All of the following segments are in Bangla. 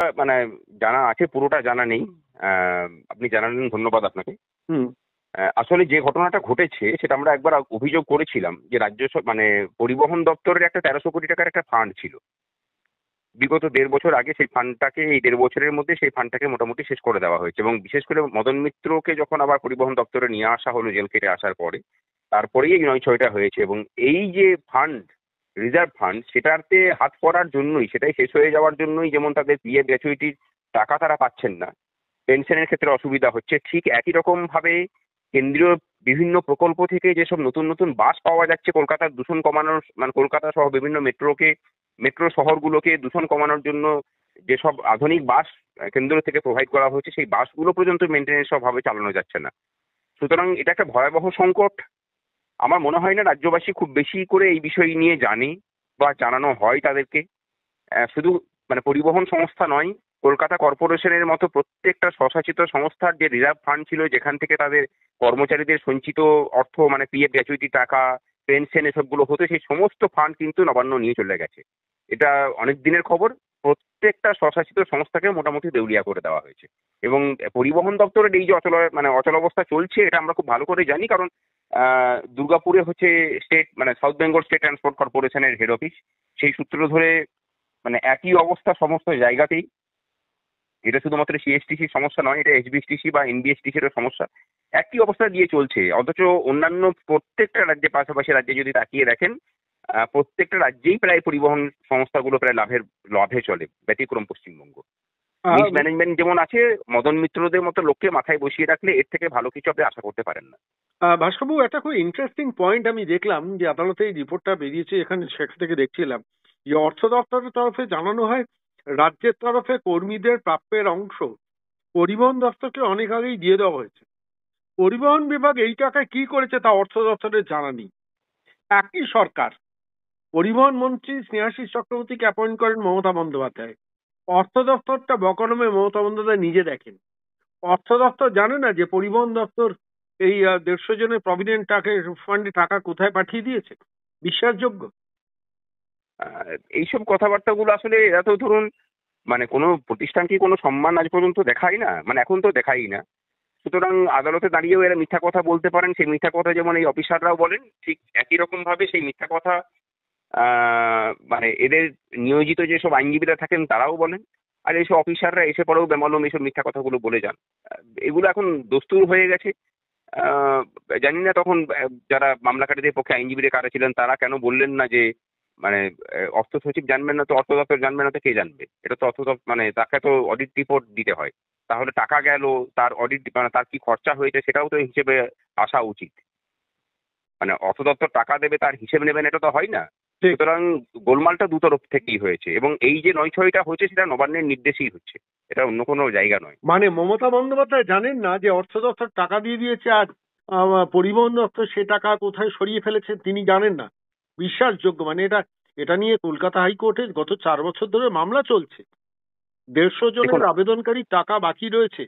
মানে জানা আছে, পুরোটা জানা নেই। আপনি জানালেন, ধন্যবাদ আপনাকে। হুম। আসলে যে ঘটনাটা ঘটেছে সেটা আমরা একবার অভিযোগ করেছিলাম যে মানে পরিবহন দপ্তরের একটা 1300 কোটি টাকার একটা ফান্ড ছিল। বিগত 1.5 বছর আগে সেই ফান্ডটাকে, এই 1.5 বছরের মধ্যে সেই ফান্ডটাকে মোটামুটি শেষ করে দেওয়া হয়েছে, এবং বিশেষ করে মদন মিত্রকে যখন আবার পরিবহন দপ্তরে নিয়ে আসা হলো জেল কেটে আসার পরে, তারপরেই এই নয়-ছয়টা হয়েছে। এবং এই যে ফান্ড, রিজার্ভ ফান্ড, সেটাতে হাত পড়ার জন্যই, সেটাই শেষ হয়ে যাওয়ার জন্যই যেমন তাদের পিএফ গ্র্যাচুইটির টাকা তারা পাচ্ছেন না, পেনশনের ক্ষেত্রে অসুবিধা হচ্ছে, ঠিক একই রকম ভাবে কেন্দ্রীয় বিভিন্ন প্রকল্প থেকে যেসব নতুন নতুন বাস পাওয়া যাচ্ছে কলকাতার দূষণ কমানোর, মানে কলকাতা সহ বিভিন্ন মেট্রো শহরগুলোকে দূষণ কমানোর জন্য যেসব আধুনিক বাস কেন্দ্র থেকে প্রোভাইড করা হচ্ছে, সেই বাসগুলো পর্যন্ত মেনটেন্যান্স ভাবে চালানো যাচ্ছে না। সুতরাং এটা একটা ভয়াবহ সংকট। আমার মনে হয় না রাজ্যবাসী খুব বেশি করে এই বিষয় নিয়ে জানে বা জানানো হয় তাদেরকে। শুধু মানে পরিবহন সংস্থা নয়, কলকাতা কর্পোরেশনের মতো প্রত্যেকটা স্বশাসিত সংস্থার যে রিজার্ভ ফান্ড ছিল, যেখান থেকে তাদের কর্মচারীদের সঞ্চিত অর্থ, মানে পিএফ গ্র্যাচুইটি টাকা, পেনশন, এসবগুলো হতো, সেই সমস্ত ফান্ড কিন্তু নবান্ন নিয়ে চলে গেছে। এটা অনেক দিনের খবর। প্রত্যেকটা স্বশাসিত সংস্থাকে মোটামুটি দেউলিয়া করে দেওয়া হয়েছে। এবং পরিবহন দপ্তরের এই যে অচলাবস্থা চলছে, এটা আমরা খুব ভালো করে জানি, কারণ দুর্গাপুরে হচ্ছে স্টেট, মানে সাউথ বেঙ্গল স্টেট ট্রান্সপোর্ট কর্পোরেশনের হেড অফিস। সেই সূত্র ধরে মানে একই অবস্থা সমস্ত জায়গাতেই। এটা শুধুমাত্র সিএসটিসির সমস্যা নয়, এটা এইচবিএসটিসি বা এনবিএসটিসিরও সমস্যা। একই অবস্থা দিয়ে চলছে, অথচ অন্যান্য প্রত্যেকটা রাজ্যে, পাশাপাশি রাজ্যে যদি তাকিয়ে দেখেন, প্রত্যেকটা রাজ্যেই প্রায় পরিবহন সংস্থাগুলো প্রায় লাভে চলে, ব্যতিক্রম পশ্চিমবঙ্গ। মিসম্যানেজমেন্ট যেমন আছে, মদন মিত্রদের মতো লোককে মাথায় বসিয়ে রাখলে এর থেকে ভালো কিছু আপনি আশা করতে পারেন না। ভাস্করবাবু, একটা খুব ইন্টারেস্টিং পয়েন্ট আমি দেখলাম যে আদালতে এই রিপোর্টটা বেরিয়েছে, এখানে সেখান থেকে দেখছিলাম যে অর্থ দপ্তরের তরফে জানানো হয় রাজ্যের তরফে কর্মীদের প্রাপ্যের অংশ পরিবহন দপ্তরকে অনেক আগেই দিয়ে দেওয়া হয়েছে। পরিবহন বিভাগ এই টাকায় কি করেছে তা অর্থ দপ্তরের জানা নেই। একই সরকার পরিবহন মন্ত্রী স্নেহাশিস চক্রবর্তীকে অ্যাপয়েন্ট করেন মমতা বন্দ্যোপাধ্যায়। অর্থ দপ্তরটা বকলমে মমতা বন্দ্যোপাধ্যায় নিজে দেখেন। অর্থ দপ্তর জানে না যে পরিবহন দপ্তর এই 150 জনের প্রভিডেন্ট ফান্ডে টাকা কোথায় পাঠিয়ে দিয়েছে? বিশ্বাসযোগ্য? এইসব কথাবার্তাগুলো আসলে, এরা তো ধরুন, মানে কোনো প্রতিষ্ঠানকে কোনো সম্মান আজ পর্যন্ত দেখায় না, মানে এখন তো দেখাই না। সুতরাং আদালতে দাঁড়িয়েও এরা মিথ্যা কথা বলতে পারেন। সেই মিথ্যা কথা যেমন এই অফিসাররাও বলেন, ঠিক একই রকম ভাবে সেই মিথ্যা কথা মানে এদের নিয়োজিত যেসব আইনজীবীরা থাকেন তারাও বলেন। আর এইসব অফিসাররা এসে পরেও বেমালুম এইসব মিথ্যা কথাগুলো বলে যান। এগুলো এখন দস্তুর হয়ে গেছে। আহ, জানি না তখন যারা মামলাকারীদের পক্ষে আইনজীবীরা কারা ছিলেন, তারা কেন বললেন না যে মানে অর্থ সচিব জানবেন না তো, অর্থ দপ্তর জানবে না তো কে জানবে? এটা তো অর্থ দপ্তর, মানে তাকে তো অডিট রিপোর্ট দিতে হয়। তাহলে টাকা গেল, তার অডিট, মানে তার কি খরচা হয়েছে সেটাও তো হিসেবে আসা উচিত। মানে অর্থ দপ্তর টাকা দেবে, তার হিসেব নেবেন, এটা তো হয় না। সুতরাং গোলমালটা দুতরফ থেকেই হয়েছে, এবং এই যে 9-6টা হয়েছে সেটা নবান্নের নির্দেশেই হচ্ছে, এটা অন্য কোনো জায়গা নয়। মানে মমতা বন্দ্যোপাধ্যায় জানেন না যে অর্থ দপ্তর টাকা দিয়ে দিয়েছে, আর পরিবহন দপ্তর সে টাকা কোথায় সরিয়ে ফেলেছে তিনি জানেন না? বিশ্বাসযোগ্য? মানে এটা এটা নিয়ে কলকাতা হাইকোর্টে গত 4 বছর ধরে মামলা চলছে। 150 জনের আবেদনকারী টাকা বাকি রয়েছে।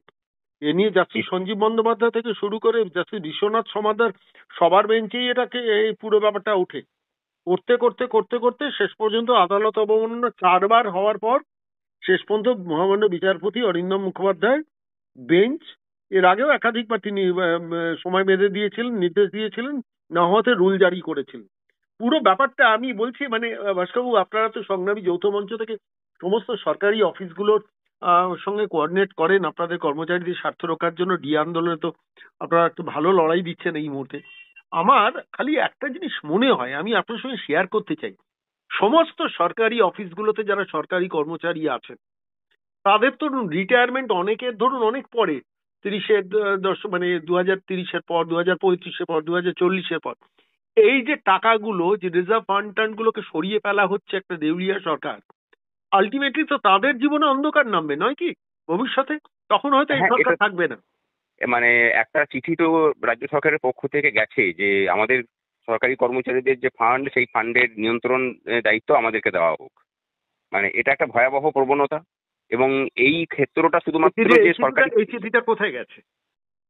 এ নিয়ে যাচ্ছি সঞ্জীব বন্দ্যোপাধ্যায় থেকে শুরু করে যাচ্ছি বিশ্বনাথ সমাদার, সবার বেঞ্চেই এটাকে এই পুরো ব্যাপারটা উঠে। করতে করতে করতে করতে শেষ পর্যন্ত আদালত অবমাননা 4 বার হওয়ার পর শেষ পর্যন্ত মহামান্য বিচারপতি অরিন্দম মুখোপাধ্যায় বেঞ্চ, এর আগেও একাধিকবার তিনি সময় বেঁধে দিয়েছিলেন, নির্দেশ দিয়েছিলেন, না হতে রুল জারি করেছিলেন। পুরো ব্যাপারটা আমি বলছি, মানে ভাস্করবাবু, আপনারা তো সংগ্রামী যৌথ মঞ্চ থেকে সমস্ত সরকারি অফিসগুলোর সঙ্গে কোঅর্ডিনেট করেন আপনাদের কর্মচারীদের স্বার্থ রক্ষার জন্য। ডি আন্দোলনে তো আপনারা একটু ভালো লড়াই দিচ্ছেন এই মুহূর্তে। আমার খালি একটা জিনিস মনে হয়, আমি আপনার সঙ্গে শেয়ার করতে চাই। সমস্ত সরকারি অফিসগুলোতে যারা সরকারি কর্মচারী আছেন তাদের তো রিটায়ারমেন্ট অনেকের ধরুন অনেক পরে, 30-এর মানে 2030-এর পর, 2035-এর পর, 2040-এর পর। এই যে টাকাগুলো, যে রিজার্ভ ফান্ড টান্ড গুলোকে সরিয়ে ফেলা হচ্ছে একটা দেউলিয়া সরকার, আলটিমেটলি তো তাদের জীবনে অন্ধকার নামবে নয় কি ভবিষ্যতে? তখন হয়তো এই সরকার থাকবে না। মানে একটা চিঠি তো রাজ্য সরকারের পক্ষ থেকে গেছে যে আমাদের সরকারি কর্মচারীদের যে ফান্ড, সেই ফান্ডের নিয়ন্ত্রণ দায়িত্ব আমাদেরকে দেওয়া হোক। মানে এটা একটা ভয়াবহ প্রবণতা, এবং এই ক্ষেত্রটা শুধুমাত্র যে সরকারি। এই চিঠিটা কোথায় গেছে?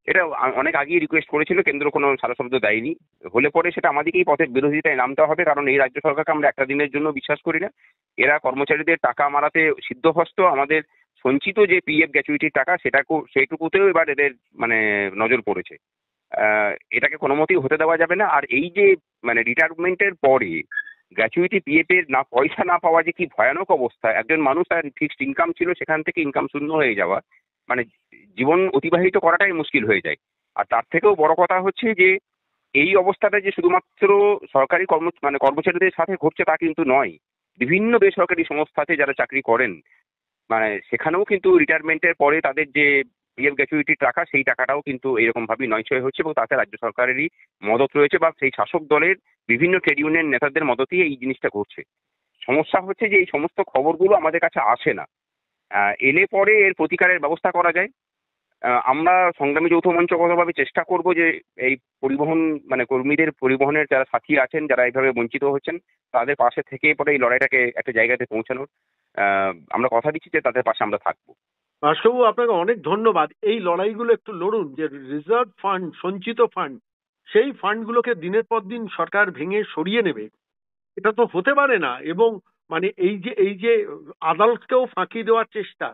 এটা অনেক আগেই রিকোয়েস্ট করেছিল, কেন্দ্র কোনো সারা শব্দ দেয়নি। হলে পরে সেটা আমাদেরকেই পথের বিরোধিতায় নামতে হবে, কারণ এই রাজ্য সরকারকে আমরা একটা দিনের জন্য বিশ্বাস করি না। এরা কর্মচারীদের টাকা মারাতে সিদ্ধহস্ত। আমাদের সঞ্চিত যে পিএফ গ্র্যাচুইটির টাকা সেইটুকুতেও এবার এদের মানে নজর পড়েছে। এটাকে কোনো মতেই হতে দেওয়া যাবে না। আর এই যে মানে রিটায়ারমেন্টের পরে গ্র্যাচুইটি পিএফ এর না পয়সা না পাওয়া যে কি ভয়ানক অবস্থা, একজন মানুষ তার ফিক্সড ইনকাম ছিল সেখান থেকে ইনকাম শূন্য হয়ে যাওয়া, মানে জীবন অতিবাহিত করাটাই মুশকিল হয়ে যায়। আর তার থেকেও বড় কথা হচ্ছে যে এই অবস্থাটা যে শুধুমাত্র সরকারি কর্মচারীদের সাথে ঘটছে তা কিন্তু নয়। বিভিন্ন বেসরকারি সংস্থাতে যারা চাকরি করেন, মানে সেখানেও কিন্তু রিটায়ারমেন্টের পরে তাদের যে পিএফ গ্র্যাচুইটির টাকা সেই টাকাটাও কিন্তু এরকম ভাবে নয়ছয় হচ্ছে, এবং তাতে রাজ্য সরকারেরই মদত রয়েছে বা সেই শাসক দলের বিভিন্ন ট্রেড ইউনিয়ন নেতাদের মদতেই এই জিনিসটা ঘটছে। সমস্যা হচ্ছে যে এই সমস্ত খবরগুলো আমাদের কাছে আসে না। এলে পরে এর প্রতিকারের ব্যবস্থা করা যায়। আমরা সংগ্রামী যৌথ মঞ্চগতভাবে চেষ্টা করব যে এই পরিবহন মানে কর্মীদের, পরিবহনের যারা সাথী আছেন, যারা এইভাবে বঞ্চিত হচ্ছেন, তাদের পাশে থেকে পরে এই লড়াইটাকে একটা জায়গাতে পৌঁছানোর আমরা কথা দিচ্ছি যে তাদের পাশে আমরা থাকবো। বাসবাবু, আপনাকে অনেক ধন্যবাদ। এই লড়াইগুলো একটু লড়ুন, যে রিজার্ভ ফান্ড, সঞ্চিত ফান্ড, সেই ফান্ডগুলোকে দিনের পর দিন সরকার ভেঙে সরিয়ে নেবে, এটা তো হতে পারে না। এবং মানে এই যে আদালতকেও ফাঁকি দেওয়ার চেষ্টা,